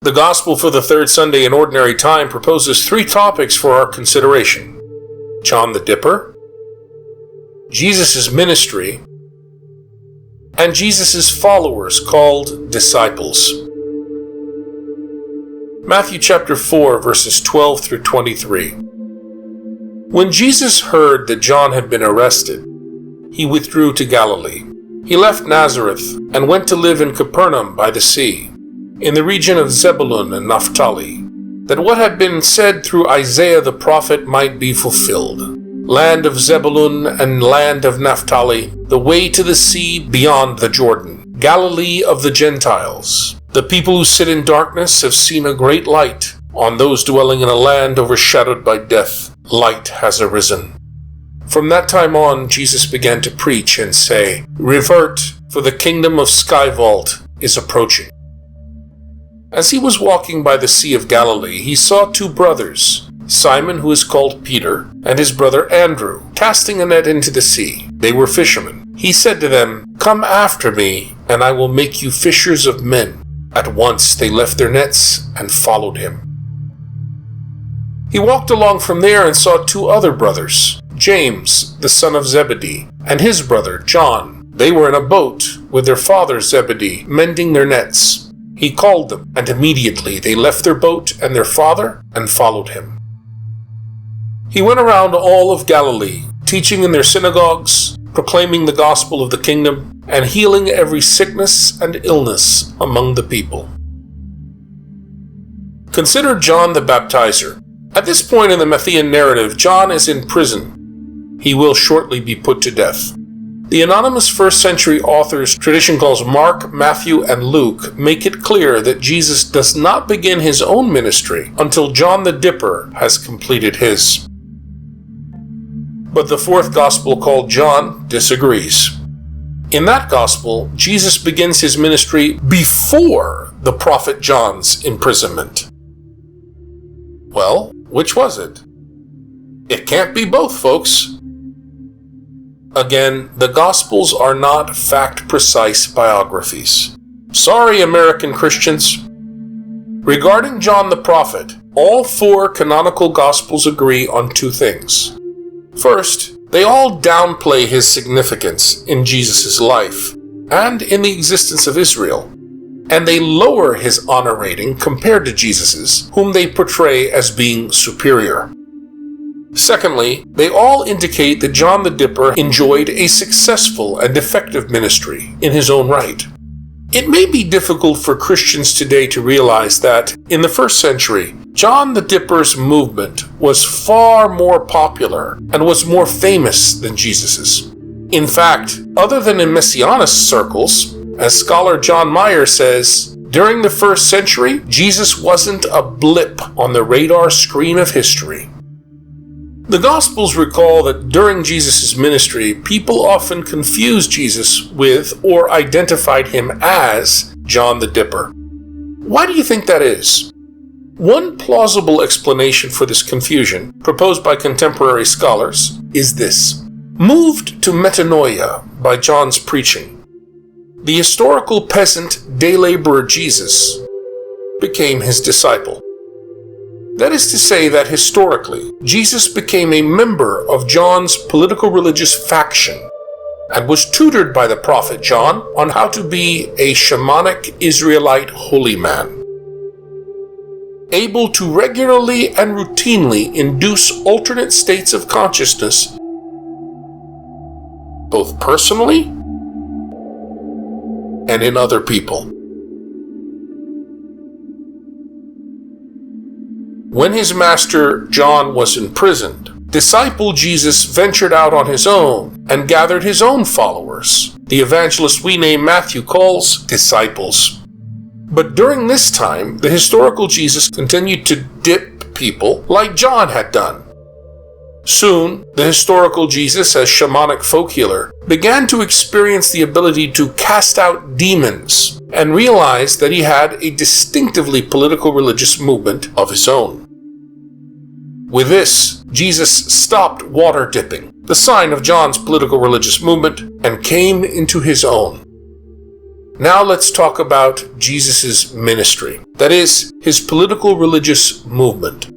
The Gospel for the third Sunday in Ordinary Time proposes three topics for our consideration: John the Dipper, Jesus' ministry, and Jesus' followers called disciples. Matthew chapter 4, verses 12 through 23. When Jesus heard that John had been arrested, he withdrew to Galilee. He left Nazareth and went to live in Capernaum by the sea, in the region of Zebulun and Naphtali, that what had been said through Isaiah the prophet might be fulfilled. Land of Zebulun and land of Naphtali, the way to the sea beyond the Jordan, Galilee of the Gentiles. The people who sit in darkness have seen a great light. On those dwelling in a land overshadowed by death, light has arisen. From that time on, Jesus began to preach and say, "Revert, for the kingdom of Skyvault is approaching." As he was walking by the Sea of Galilee, he saw two brothers, Simon, who is called Peter, and his brother Andrew, casting a net into the sea. They were fishermen. He said to them, "Come after me, and I will make you fishers of men." At once they left their nets and followed him. He walked along from there and saw two other brothers, James, the son of Zebedee, and his brother John. They were in a boat with their father Zebedee, mending their nets. He called them, and immediately they left their boat and their father and followed him. He went around all of Galilee, teaching in their synagogues, proclaiming the gospel of the kingdom, and healing every sickness and illness among the people. Consider John the Baptizer. At this point in the Matthean narrative, John is in prison. He will shortly be put to death. The anonymous first-century authors tradition calls Mark, Matthew, and Luke make it clear that Jesus does not begin his own ministry until John the Dipper has completed his. But the fourth gospel, called John, disagrees. In that gospel, Jesus begins his ministry before the prophet John's imprisonment. Well, which was it? It can't be both, folks. Again, the Gospels are not fact-precise biographies. Sorry, American Christians. Regarding John the prophet, all four canonical Gospels agree on two things. First, they all downplay his significance in Jesus' life and in the existence of Israel, and they lower his honor rating compared to Jesus's, whom they portray as being superior. Secondly, they all indicate that John the Dipper enjoyed a successful and effective ministry in his own right. It may be difficult for Christians today to realize that, in the first century, John the Dipper's movement was far more popular and was more famous than Jesus's. In fact, other than in Messianist circles, as scholar John Meyer says, during the first century, Jesus wasn't a blip on the radar screen of history. The Gospels recall that during Jesus' ministry, people often confused Jesus with or identified him as John the Dipper. Why do you think that is? One plausible explanation for this confusion, proposed by contemporary scholars, is this. Moved to metanoia by John's preaching, the historical peasant day laborer Jesus became his disciple. That is to say that historically, Jesus became a member of John's political religious faction and was tutored by the prophet John on how to be a shamanic Israelite holy man, able to regularly and routinely induce alternate states of consciousness, both personally and in other people. When his master John was imprisoned, disciple Jesus ventured out on his own and gathered his own followers. The evangelist we name Matthew calls disciples. But during this time, the historical Jesus continued to dip people like John had done. Soon, the historical Jesus, as shamanic folk healer, began to experience the ability to cast out demons and realized that he had a distinctively political religious movement of his own. With this, Jesus stopped water dipping, the sign of John's political religious movement, and came into his own. Now let's talk about Jesus' ministry, that is, his political religious movement.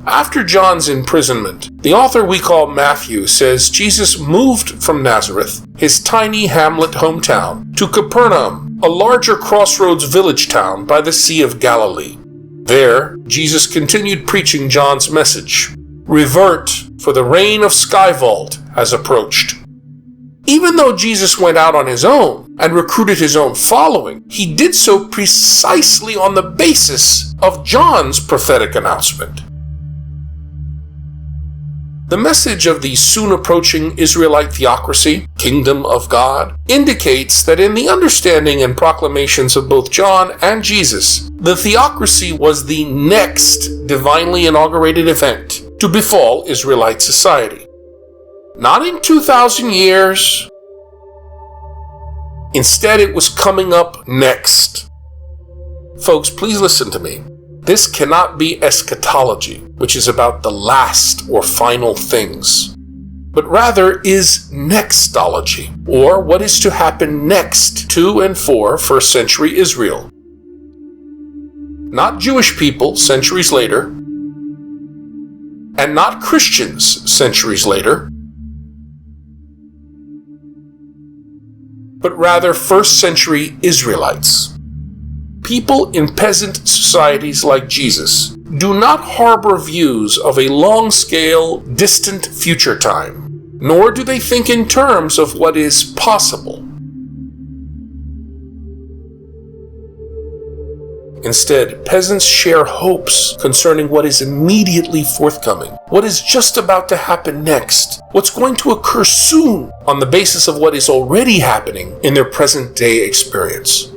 After John's imprisonment, the author we call Matthew says Jesus moved from Nazareth, his tiny hamlet hometown, to Capernaum, a larger crossroads village town by the Sea of Galilee. There, Jesus continued preaching John's message. Revert, for the reign of Skyvault has approached. Even though Jesus went out on his own and recruited his own following, he did so precisely on the basis of John's prophetic announcement. The message of the soon approaching Israelite theocracy, Kingdom of God, indicates that in the understanding and proclamations of both John and Jesus, the theocracy was the next divinely inaugurated event to befall Israelite society. Not in 2,000 years. Instead, it was coming up next. Folks, please listen to me. This cannot be eschatology, which is about the last or final things, but rather is nextology, or what is to happen next to and for first century Israel. Not Jewish people centuries later, and not Christians centuries later, but rather first century Israelites. People in peasant societies like Jesus do not harbor views of a long-scale, distant future time, nor do they think in terms of what is possible. Instead, peasants share hopes concerning what is immediately forthcoming, what is just about to happen next, what's going to occur soon on the basis of what is already happening in their present-day experience.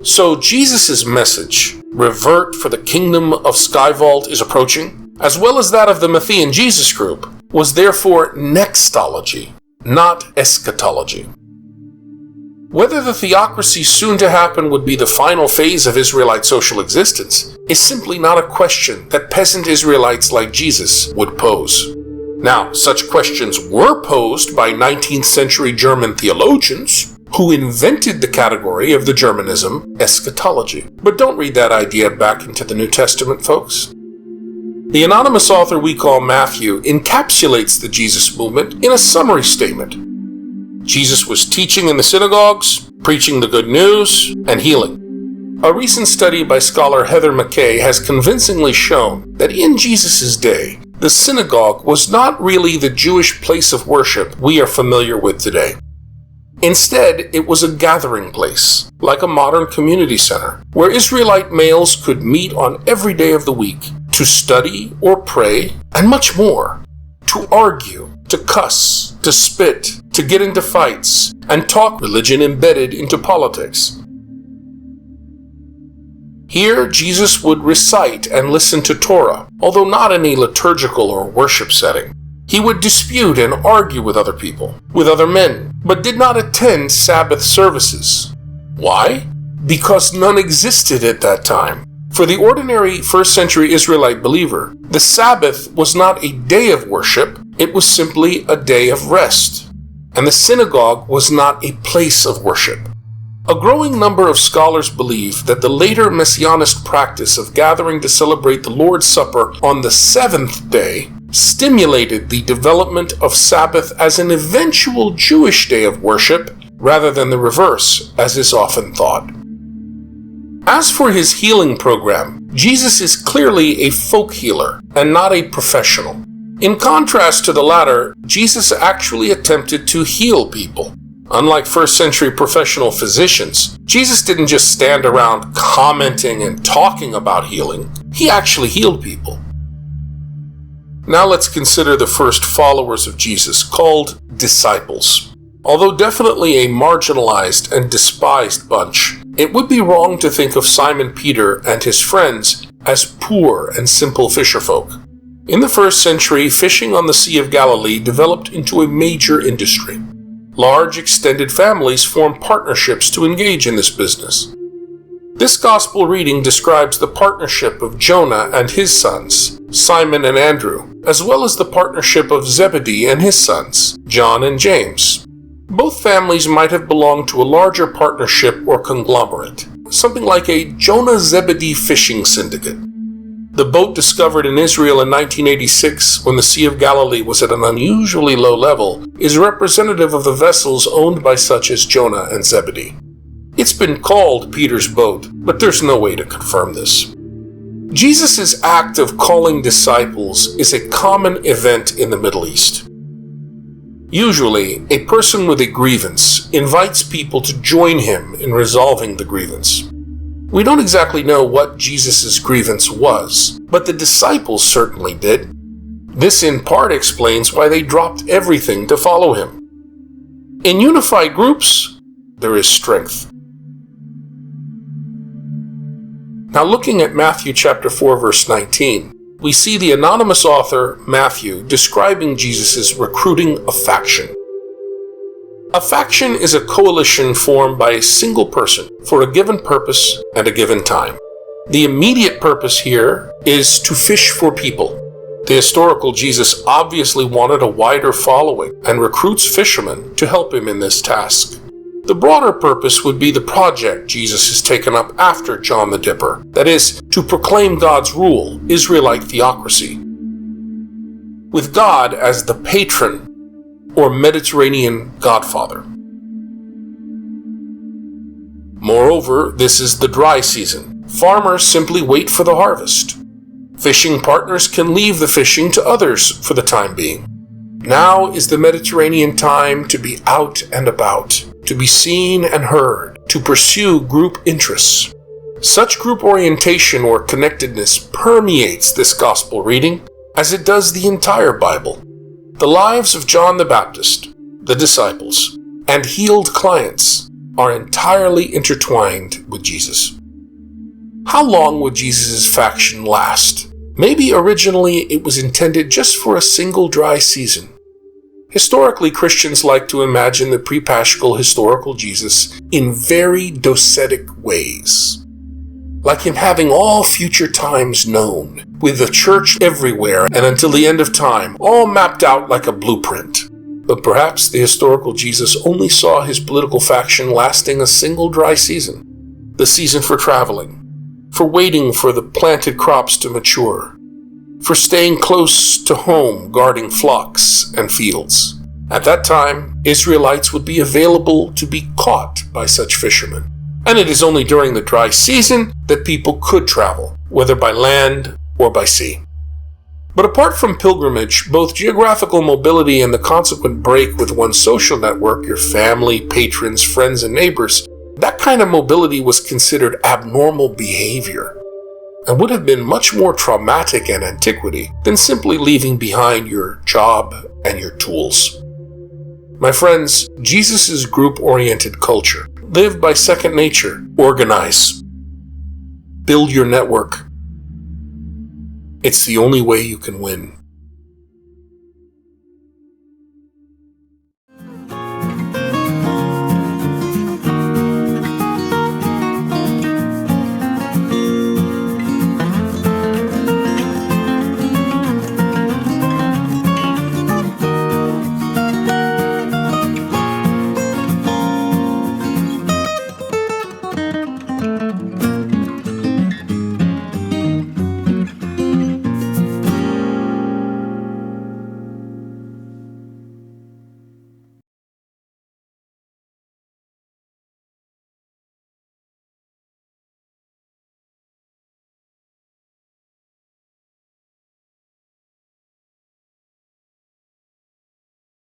So Jesus' message, revert for the kingdom of Skyvault is approaching, as well as that of the Matthean Jesus group, was therefore nextology, not eschatology. Whether the theocracy soon to happen would be the final phase of Israelite social existence is simply not a question that peasant Israelites like Jesus would pose. Now, such questions were posed by 19th century German theologians who invented the category of the Germanism eschatology. But don't read that idea back into the New Testament, folks. The anonymous author we call Matthew encapsulates the Jesus movement in a summary statement. Jesus was teaching in the synagogues, preaching the good news, and healing. A recent study by scholar Heather McKay has convincingly shown that in Jesus' day, the synagogue was not really the Jewish place of worship we are familiar with today. Instead, it was a gathering place, like a modern community center, where Israelite males could meet on every day of the week to study or pray, and much more, to argue, to cuss, to spit, to get into fights, and talk religion embedded into politics. Here, Jesus would recite and listen to Torah, although not in a liturgical or worship setting. He would dispute and argue with other people, with other men, but did not attend Sabbath services. Why? Because none existed at that time. For the ordinary first century Israelite believer, the Sabbath was not a day of worship, it was simply a day of rest. And the synagogue was not a place of worship. A growing number of scholars believe that the later Messianist practice of gathering to celebrate the Lord's Supper on the seventh day stimulated the development of Sabbath as an eventual Jewish day of worship, rather than the reverse, as is often thought. As for his healing program, Jesus is clearly a folk healer and not a professional. In contrast to the latter, Jesus actually attempted to heal people. Unlike first century professional physicians, Jesus didn't just stand around commenting and talking about healing. He actually healed people. Now let's consider the first followers of Jesus, called disciples. Although definitely a marginalized and despised bunch, it would be wrong to think of Simon Peter and his friends as poor and simple fisherfolk. In the first century, fishing on the Sea of Galilee developed into a major industry. Large extended families formed partnerships to engage in this business. This gospel reading describes the partnership of Jonah and his sons, Simon and Andrew, as well as the partnership of Zebedee and his sons, John and James. Both families might have belonged to a larger partnership or conglomerate, something like a Jonah-Zebedee fishing syndicate. The boat discovered in Israel in 1986, when the Sea of Galilee was at an unusually low level, is representative of the vessels owned by such as Jonah and Zebedee. It's been called Peter's boat, but there's no way to confirm this. Jesus' act of calling disciples is a common event in the Middle East. Usually, a person with a grievance invites people to join him in resolving the grievance. We don't exactly know what Jesus' grievance was, but the disciples certainly did. This in part explains why they dropped everything to follow him. In unified groups, there is strength. Now looking at Matthew chapter 4 verse 19, we see the anonymous author, Matthew, describing Jesus' recruiting a faction. A faction is a coalition formed by a single person for a given purpose and a given time. The immediate purpose here is to fish for people. The historical Jesus obviously wanted a wider following and recruits fishermen to help him in this task. The broader purpose would be the project Jesus has taken up after John the Dipper, that is, to proclaim God's rule, Israelite theocracy, with God as the patron or Mediterranean godfather. Moreover, this is the dry season. Farmers simply wait for the harvest. Fishing partners can leave the fishing to others for the time being. Now is the Mediterranean time to be out and about, to be seen and heard, to pursue group interests. Such group orientation or connectedness permeates this gospel reading, as it does the entire Bible. The lives of John the Baptist, the disciples, and healed clients are entirely intertwined with Jesus. How long would Jesus' faction last? Maybe originally it was intended just for a single dry season. Historically, Christians like to imagine the pre-Paschal historical Jesus in very docetic ways, like him having all future times known, with the church everywhere and until the end of time, all mapped out like a blueprint. But perhaps the historical Jesus only saw his political faction lasting a single dry season, the season for traveling, for waiting for the planted crops to mature, for staying close to home guarding flocks and fields. At that time, Israelites would be available to be caught by such fishermen. And it is only during the dry season that people could travel, whether by land or by sea. But apart from pilgrimage, both geographical mobility and the consequent break with one's social network, your family, patrons, friends, and neighbors, that kind of mobility was considered abnormal behavior and would have been much more traumatic in antiquity than simply leaving behind your job and your tools. My friends, Jesus' group-oriented culture, live by second nature, organize, build your network. It's the only way you can win.